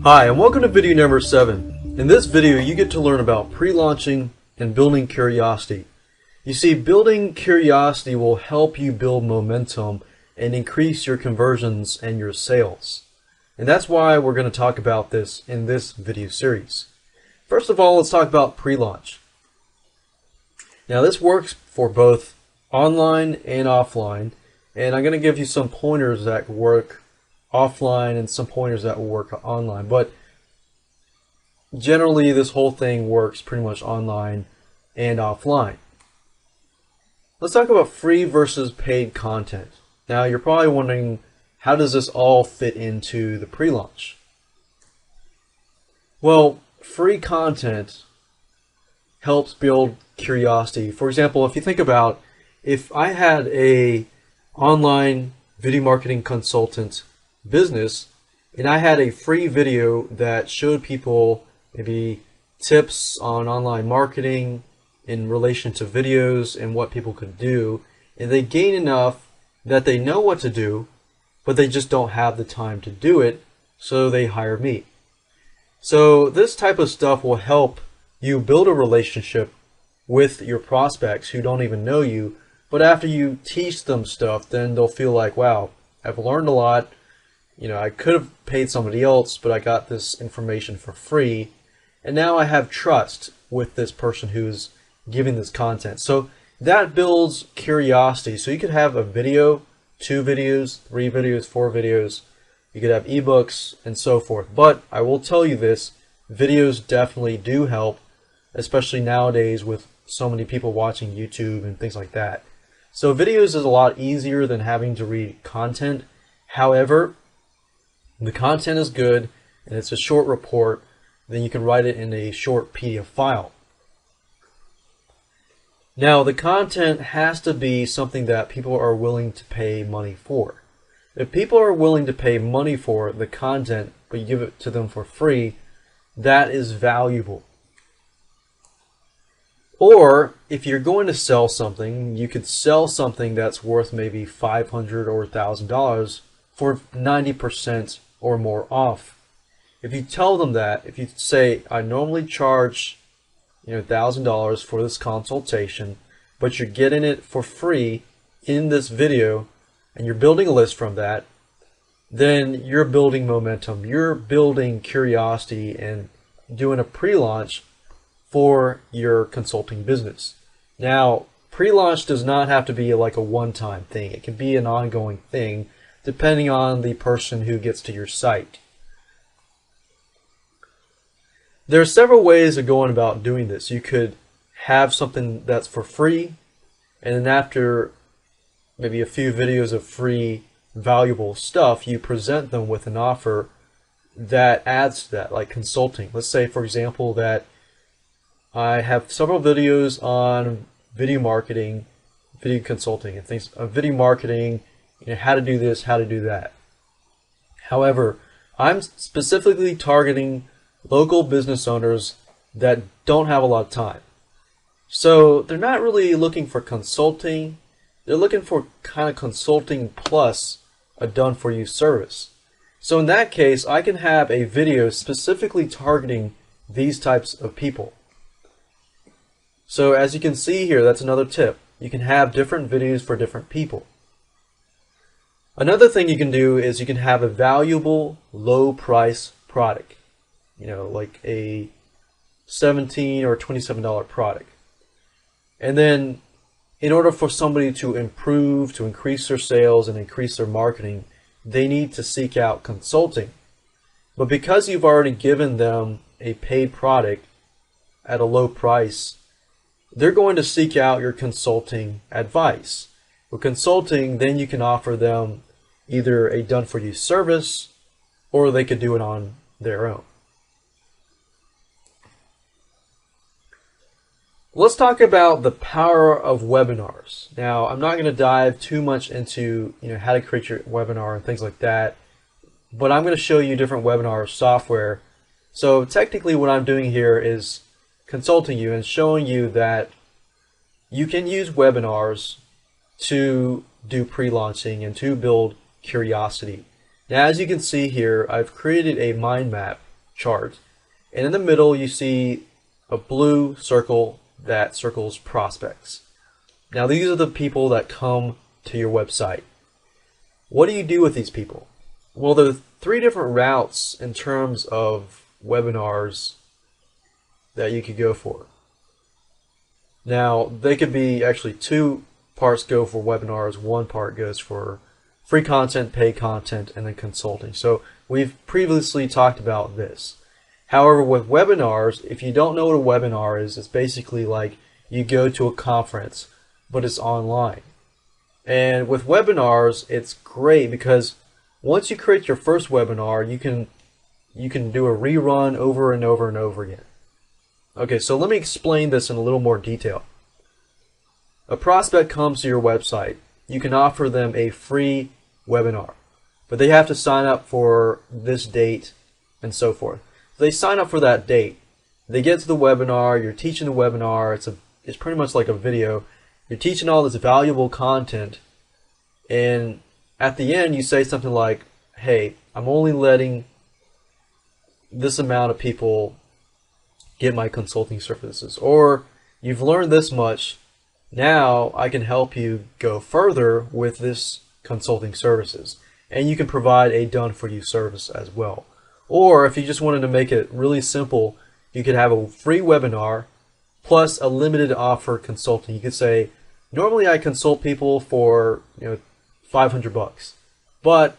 Hi, and welcome to video number 7. In this video, you get to learn about pre-launching and building curiosity. You see, building curiosity will help you build momentum and increase your conversions and your sales. And that's why we're going to talk about this in this video series. First of all, let's talk about pre-launch. Now, this works for both online and offline, and I'm going to give you some pointers that work offline and some pointers that will work online, but generally this whole thing works pretty much online and offline. Let's talk about free versus paid content. Now you're probably wondering, how does this all fit into the pre-launch? Well, free content helps build curiosity. For example, if you think about, if I had a online video marketing consultant business and I had a free video that showed people maybe tips on online marketing in relation to videos and what people could do, and they gain enough that they know what to do, but they just don't have the time to do it, so they hire me. So this type of stuff will help you build a relationship with your prospects who don't even know you, but after you teach them stuff, then they'll feel like, wow, I've learned a lot. You know, I could have paid somebody else, but I got this information for free, and now I have trust with this person who's giving this content. So that builds curiosity. So you could have a video, 2 videos, 3 videos, 4 videos. You could have ebooks and so forth. But I will tell you this, videos definitely do help, especially nowadays with so many people watching YouTube and things like that. So videos is a lot easier than having to read content. However, the content is good and it's a short report, then you can write it in a short PDF file. Now, the content has to be something that people are willing to pay money for. If people are willing to pay money for the content, but you give it to them for free, that is valuable. Or if you're going to sell something, you could sell something that's worth maybe $500 or $1,000 for 90% or more off. If you tell them that, if you say, I normally charge $1,000 for this consultation, but you're getting it for free in this video, and you're building a list from that, then you're building momentum, you're building curiosity and doing a pre-launch for your consulting business. Now, pre-launch does not have to be like a one-time thing. It can be an ongoing thing depending on the person who gets to your site. There are several ways of going about doing this. You could have something that's for free, and then after maybe a few videos of free valuable stuff, you present them with an offer that adds to that, like consulting. Let's say, for example, that I have several videos on video marketing, video consulting, and things of video marketing, how to do this, how to do that. However, I'm specifically targeting local business owners that don't have a lot of time. So they're not really looking for consulting. They're looking for kind of consulting plus a done-for-you service. So in that case, I can have a video specifically targeting these types of people. So as you can see here, that's another tip. You can have different videos for different people. Another thing you can do is you can have a valuable low price product, like a $17 or $27 product. And then in order for somebody to improve, to increase their sales and increase their marketing, they need to seek out consulting. But because you've already given them a paid product at a low price, they're going to seek out your consulting advice. With consulting, then you can offer them either a done-for-you service, or they could do it on their own. Let's talk about the power of webinars. Now, I'm not going to dive too much into how to create your webinar and things like that, but I'm going to show you different webinar software. So technically what I'm doing here is consulting you and showing you that you can use webinars to do pre-launching and to build curiosity. Now, as you can see here, I've created a mind map chart. And in the middle, you see a blue circle that circles prospects. Now, these are the people that come to your website. What do you do with these people? Well, there are 3 different routes in terms of webinars that you could go for. Now, they could be actually 2 parts go for webinars, 1 part goes for free content, paid content, and then consulting. So we've previously talked about this. However, with webinars, if you don't know what a webinar is, it's basically like you go to a conference, but it's online. And with webinars, it's great because once you create your first webinar, you can do a rerun over and over and over again. Okay, so let me explain this in a little more detail. A prospect comes to your website. You can offer them a free webinar, but they have to sign up for this date and so forth. So they sign up for that date. They get to the webinar. You're teaching the webinar. It's pretty much like a video. You're teaching all this valuable content, and at the end you say something like, hey, I'm only letting this amount of people get my consulting services, or you've learned this much, now I can help you go further with this consulting services, and you can provide a done-for-you service as well. Or if you just wanted to make it really simple, you could have a free webinar plus a limited offer consulting. You could say, normally I consult people for $500, but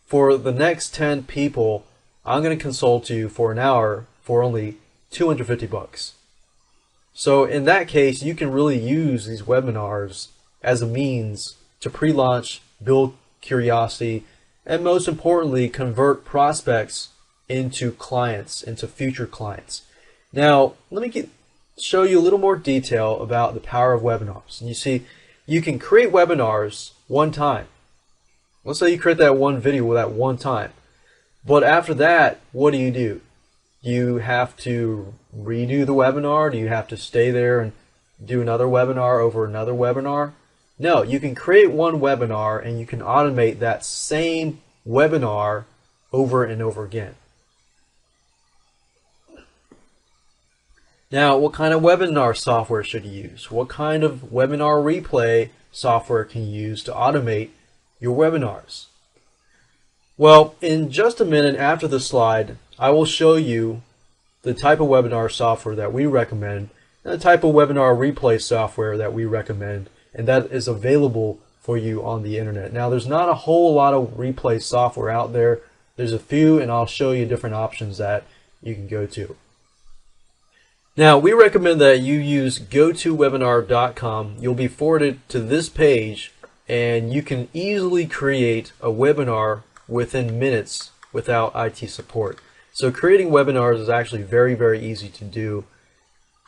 for the next 10 people, I'm going to consult you for an hour for only $250. So in that case, you can really use these webinars as a means to pre-launch, build curiosity, and most importantly, convert prospects into clients, into future clients. Now, let me show you a little more detail about the power of webinars. And you see, you can create webinars one time. Let's say you create that one video that one time. But after that, what do? You have to redo the webinar? Do you have to stay there and do another webinar over another webinar? No, you can create one webinar and you can automate that same webinar over and over again. Now, what kind of webinar software should you use? What kind of webinar replay software can you use to automate your webinars? Well, in just a minute after the slide, I will show you the type of webinar software that we recommend and the type of webinar replay software that we recommend, and that is available for you on the internet. Now, there's not a whole lot of replay software out there. There's a few, and I'll show you different options that you can go to. Now, we recommend that you use gotowebinar.com. You'll be forwarded to this page, and you can easily create a webinar within minutes without IT support. So creating webinars is actually very, very easy to do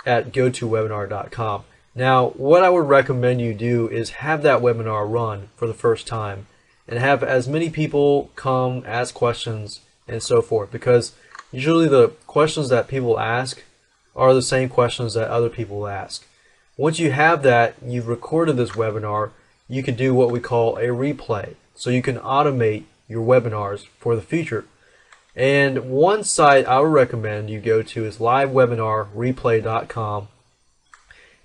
at gotowebinar.com. Now, what I would recommend you do is have that webinar run for the first time and have as many people come, ask questions, and so forth, because usually the questions that people ask are the same questions that other people ask. Once you have that, you've recorded this webinar, you can do what we call a replay. So you can automate your webinars for the future. And one site I would recommend you go to is livewebinarreplay.com.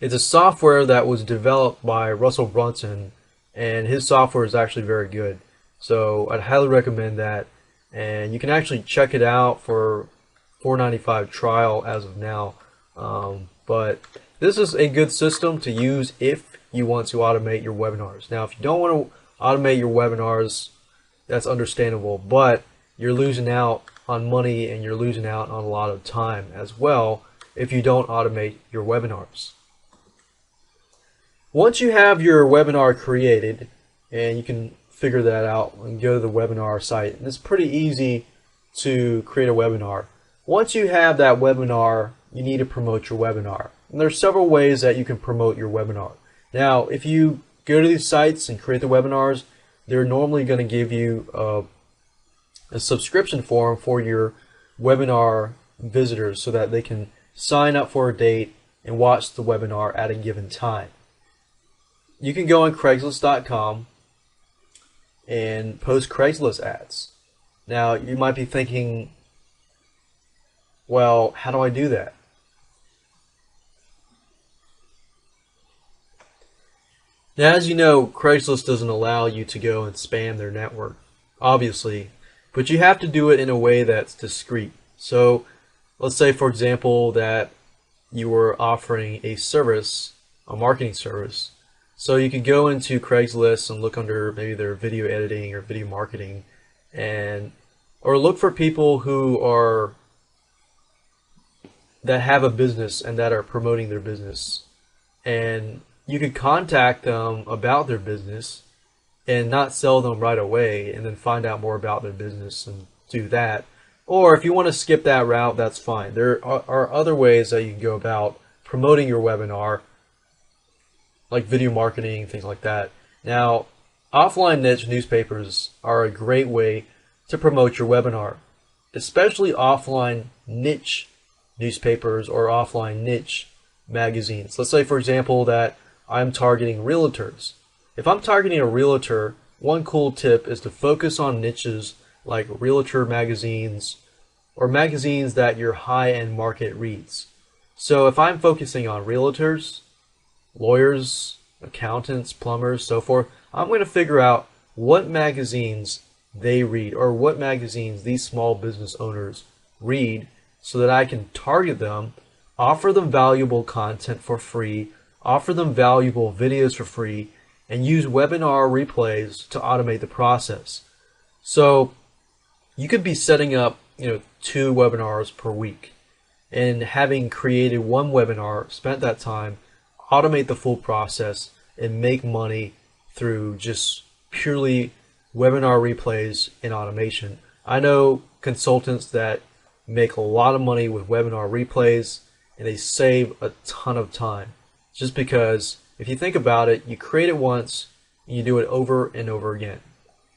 It's a software that was developed by Russell Brunson, and his software is actually very good. So I'd highly recommend that. And you can actually check it out for $4.95 trial as of now. But this is a good system to use if you want to automate your webinars. Now, if you don't want to automate your webinars, that's understandable, but you're losing out on money and you're losing out on a lot of time as well if you don't automate your webinars. Once you have your webinar created, and you can figure that out and go to the webinar site, and it's pretty easy to create a webinar. Once you have that webinar, you need to promote your webinar. And there's several ways that you can promote your webinar. Now, if you go to these sites and create the webinars, they're normally going to give you a subscription form for your webinar visitors so that they can sign up for a date and watch the webinar at a given time. You can go on Craigslist.com and post Craigslist ads. Now, you might be thinking, Well, how do I do that? Now, as you know, Craigslist doesn't allow you to go and spam their network, obviously, but you have to do it in a way that's discreet. So let's say, for example, that you were offering a service, a marketing service. So you could go into Craigslist and look under maybe their video editing or video marketing, and or look for people who are that have a business and that are promoting their business. And you could contact them about their business and not sell them right away, and then find out more about their business and do that. Or if you want to skip that route, that's fine. There are other ways that you can go about promoting your webinar, like video marketing, things like that. Now, offline niche newspapers are a great way to promote your webinar, especially offline niche newspapers or offline niche magazines. Let's say, for example, that I'm targeting realtors. If I'm targeting a realtor, one cool tip is to focus on niches like realtor magazines or magazines that your high-end market reads. So if I'm focusing on realtors, lawyers, accountants, plumbers, so forth, I'm going to figure out what magazines they read or what magazines these small business owners read so that I can target them, offer them valuable content for free, offer them valuable videos for free, and use webinar replays to automate the process. So you could be setting up, 2 webinars per week, and having created one webinar, spent that time, automate the full process, and make money through just purely webinar replays and automation. I know consultants that make a lot of money with webinar replays, and they save a ton of time. Just because if you think about it, you create it once and you do it over and over again.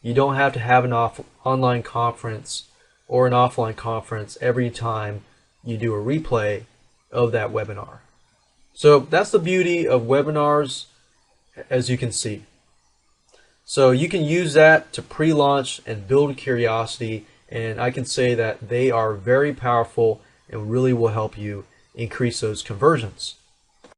You don't have to have an online conference or an offline conference every time you do a replay of that webinar. So that's the beauty of webinars, as you can see. So you can use that to pre-launch and build curiosity, and I can say that they are very powerful and really will help you increase those conversions.